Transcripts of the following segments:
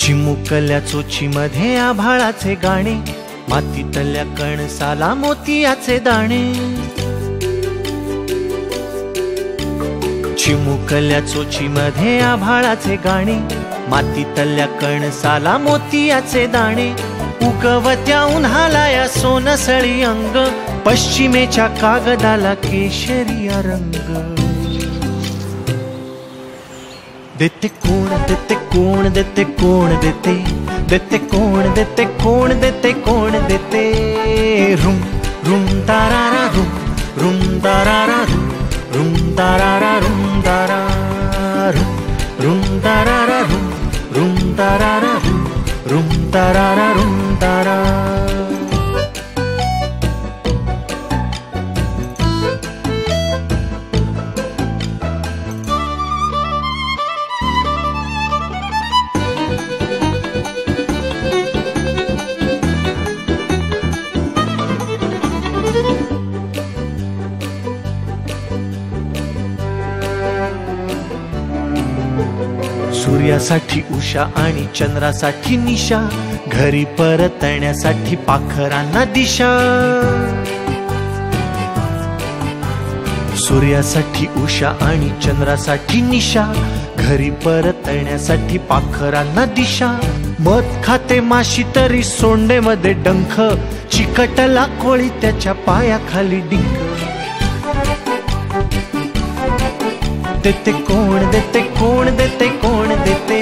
चिमुकल्या चोचीमध्ये आभाळाचे गाणे, मातीतल्या कणसाला मोतियाचे दाणे. चिमुकल्या चोचीमध्ये आभाळाचे गाणे, मातीतल्या कणसाला मोतियाचे दाणे. उगवत्या उन्हाला या सोनसळी अंग, पश्चिमेच्या कागदाला केशरिया रंग. देते कोण देते कोण देते कोण देते, देते कोण देते कोण देते कोण देते. रुम रुम तारारा रुम, रुम तारारा रुम, रुम तारारा रुम तारा रुम, रुम तारारा रुम, रुम तारारा रुम, रुम तारारा रुम तारा. सूर्यासाठी उषा आणि चंद्रासाठी निशा, घरी परतण्यासाठी पाखरांना दिशा. सूर्यासाठी उषा आणि चंद्रासाठी निशा, घरी परतण्यासाठी पाखरांना दिशा. मध खाते माशी तरी सोंडेमध्ये डंख, चिकटला कोळी त्याच्या पायाखाली डिंक. देते कोण देते कोण देते कोण देते.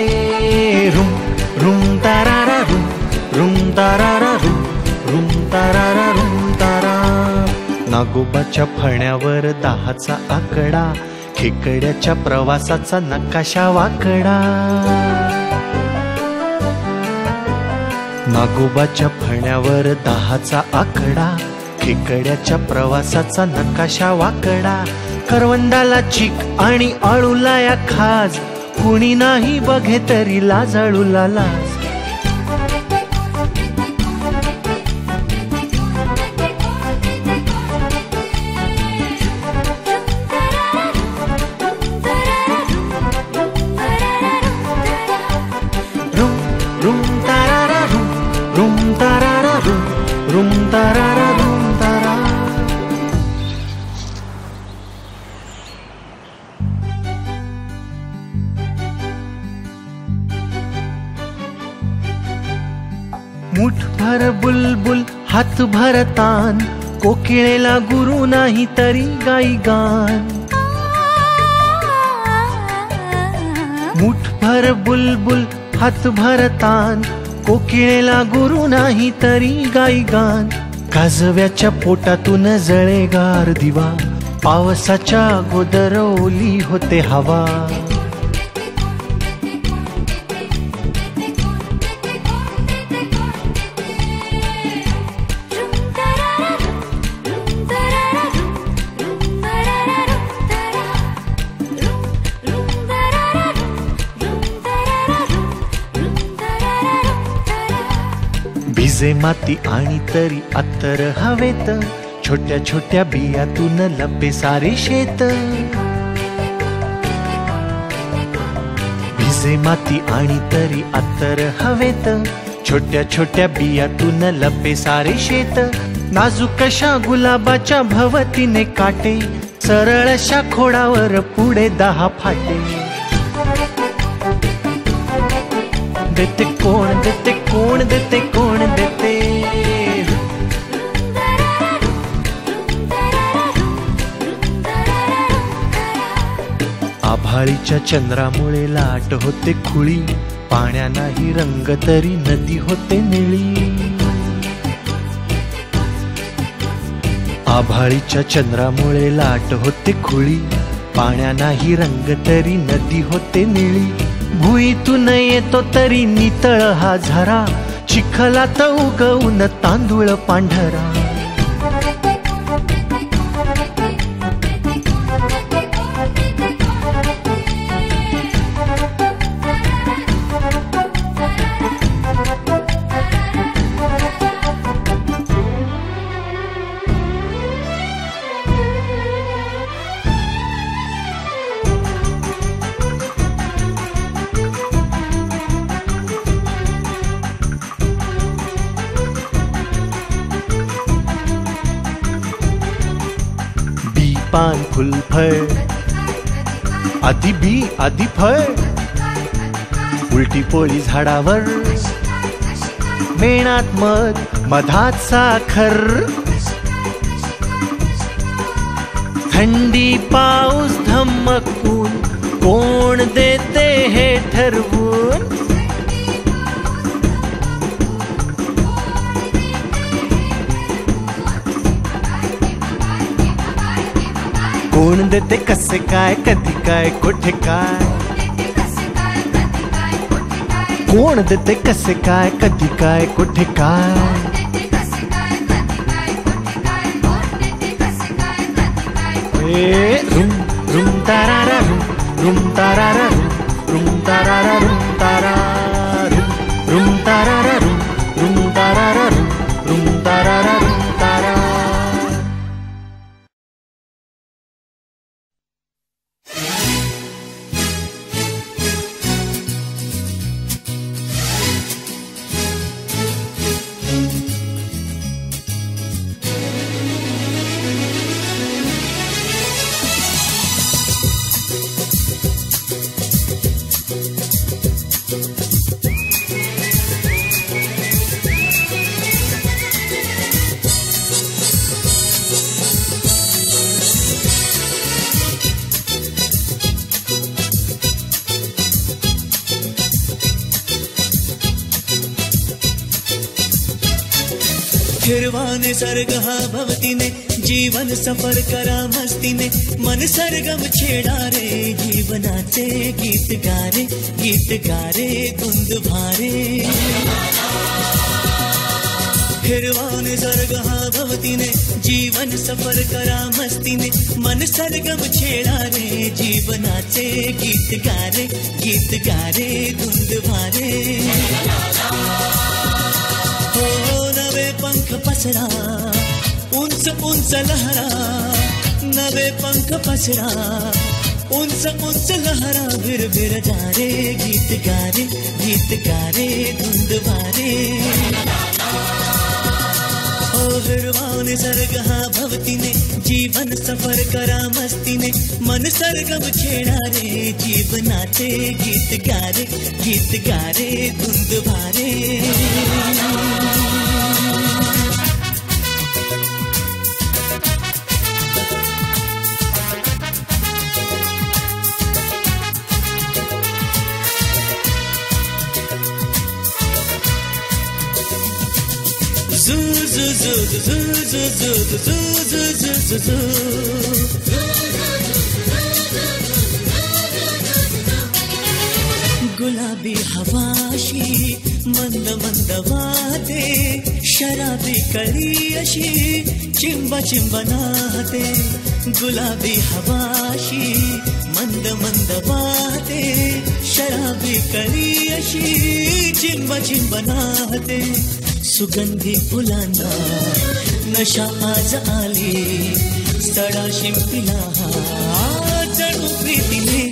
रुम रुम तारारा रुम, रुम तारारा रुम, रुम तारारा रुम तारा. नागोबाच्या फण्यावर 10चा आकडा, खेकड्याच्या प्रवासाचा नकाशा वाकडा. नागोबाच्या फण्यावर 10चा आकडा, खेकड्याच्या प्रवासाचा नकाशा वाकडा. करवंदाला चीक आणि आळूला या खाज, कुणी नाही बघे तरी लाजाळूला लाज. रुम रुम तारारा रुम, रुम तारारा रुम, रुम तारारा रुम तारा. मुठभर बुलबुल हातभर तान, कोकिळेला गुरु नाही तरी गाई गान. मुठभर बुलबुल हातभर तान, कोकिळेला गुरु नाही तरी गाई गान. काजव्याच्या पोटातून जळेगार दिवा, पावसाच्या अगोदर ओली होते हवा. भिजे माती आणि तरी अत्तर हवेत, छोट्या छोट्या बियातून लपे सारे शेत. भिजे माती आणि तरी अत्तर हवेत, छोट्या छोट्या बियातून लपे सारे शेत. नाजूकशा गुलाबाच्या भवतीने काटे, सरळशा खोडावर पुढे 10 फाटे. देते कोण देते कोण देते कोण देते. आभाळीच्या चंद्रामुळे लाट होते खुळी, पाण्या नाही रंग तरी नदी होते निळी. आभाळीच्या चंद्रामुळे लाट होते खुळी, पाण्या नाही रंग तरी नदी होते निळी. भुईतून येतो तरी नितळ हा झरा, चिखलात उगवून तांदूळ पांढरा. पान फुल फळ, आधी बी आधी फळ, उलटी पोळी झाडावर, मेणात मध मधात साखर, थंडी पाऊस धमकून कोण देते हे ठरवून, कोण देते कसे काय कधी काय कुठे काय, कोण देते कसे काय कधी काय कुठे काय, रुम रुम तारारा रुम रुम तारारा रुम तारारा रुम तारा रुम तारारा रुम तारारा रुम तारारा रुम तारा। फिरवाने सर्ग हा भवतीने, जीवन सफर करा मस्तीने, मन सरगम छेडा रे, जीवनाचे गीत गारे, गीत गारे धुंद भारे। फिरवाने सर्ग हा भवतीने, जीवन सफर करा मस्तीने, मन सरगम छेडा रे, जीवनाचे गीत गारे, गीत गारे धुंद भारे। नवे पंख पसरा, उंच उंच लहरा, नवे पंख पसरा, उंच उंच लहरा, भिर भिर जा रे, गीत गारे, गीत गारे धुंद भारे। ओ हिरवाने सर्ग हा भवतीने, जीवन सफर करा मस्तीने, मन सरगम छेडा रे, जीवनाचे गीत गारे, गीत गारे धुंद भारे। गुलाबी हवाशी मंद मंद वाहते, शराबी कळी अशी चिंब चिंब नाहते, गुलाबी हवाशी मंद मंद वाहते, शराबी कळी अशी चिंब चिंब नाहते। सुगंधी फुलांना नशा आज आली, सडा शिंपिला हा जणू प्रीतीने।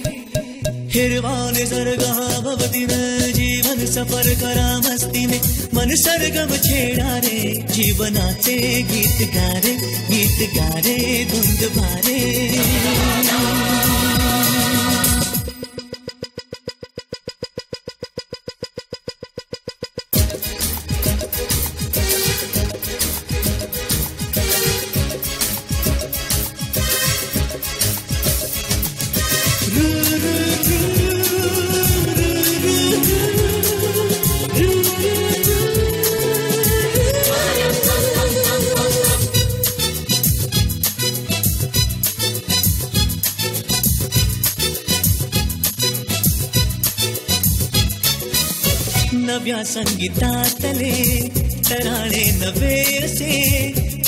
हिरवाने सर्ग हा भवतीने, जीवन सफर करा मस्तीने, मन सरगम छेडा रे, जीवनाचे गीत गारे, गीत गारे धुंद भारे। नव्या संगीतातले तराणे नवे असे,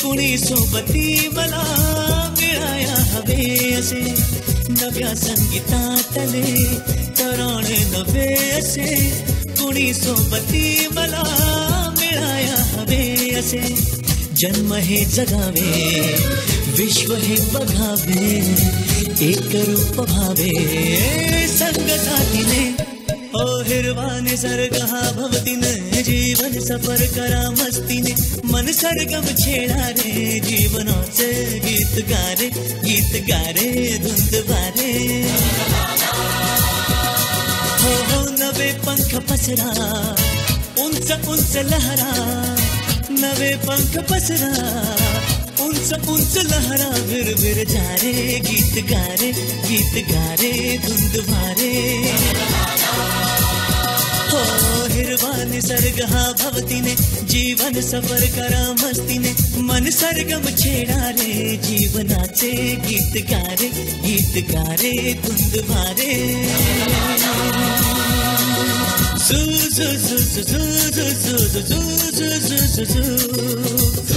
कुणी सोबती मला मिळाया हवे असे। नव्या संगीतातले तराणे नवे असे, कुणी सोबती मला मिळाया हवे असे। जन्म हे जगावे, विश्व हे बघावे, एक रूप भावे संग साथीने। ओ हिरवा निसर्ग हा भवतीने जीवन सफर करा मस्तीने मन सरगम छेडा रे जीवनाचे गीत गारे धुंद बारे हो नवे पंख पसरा उंच उंच लहरा नवे पंख पसरा उंच उंच लहरा भिर भिर जा रे गीत गारे धुंद भारे हो हिरवा निसर्ग हा भवतीने जीवन सफर करा मस्तीने मन सरगम छेडा रे जीवनाचे गीत गारे धुंद भारे झू झू झू झू झू झू झू झू झू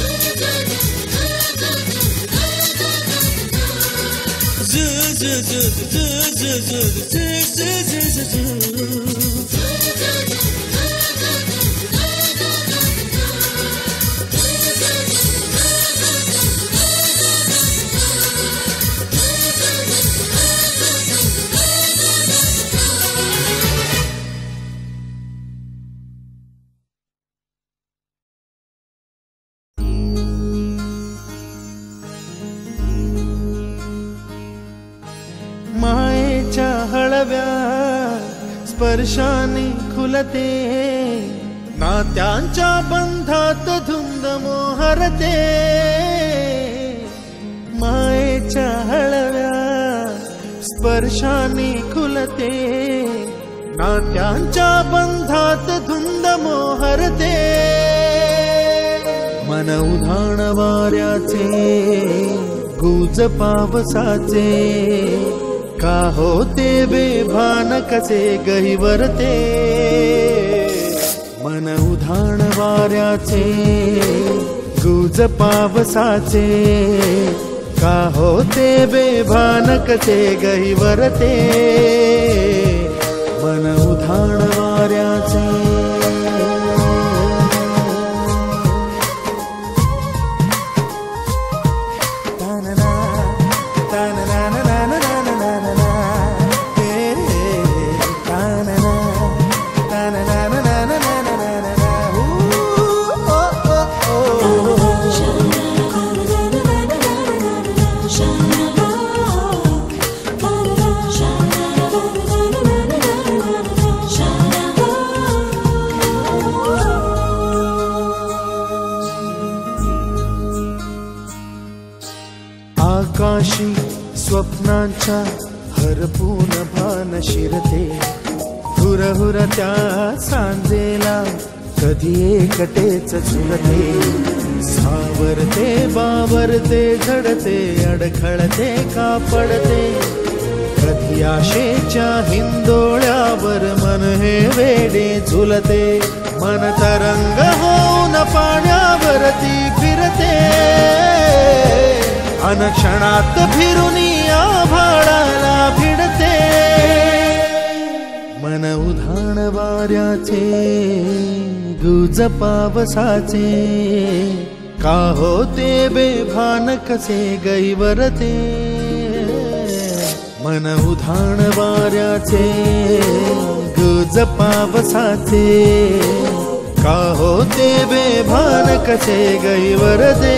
मायेच्या हळव्या स्पर्शाने खुलते नात्यांच्या बंधात धुंद मोहरते मायेच्या हळव्या स्पर्शाने खुलते नात्यांच्या बंधात धुंद मोहरते मन उधाण वाऱ्याचे गुज पावसाचे का होते बेभान कसे गहिवरते मन उधाण वाऱ्याचे गुज पावसाचे का होते बेभान कसे गहिवरते मन उधाण वाऱ्याचे आकाशी स्वप्नांच्या हरपून भान शिरते हुरहुर त्या सांजेला कधी एकटेच झुरते सावरते बावरते झडते अडखळते का पडते कधी आशेच्या हिंदोळ्यावर मन हे वेडे झुलते मन तरंग होऊन पाण्यावरती फिरते अनक्षणात फिरुनी आभाळाला भिडते मन उधाण वाऱ्याचे गुज पावसाचे का होते बेभान कसे गैवरते मन उधाण वाऱ्याचे गुज पावसाचे का होते बेभान कसे गैवरते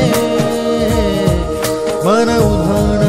मन उधाण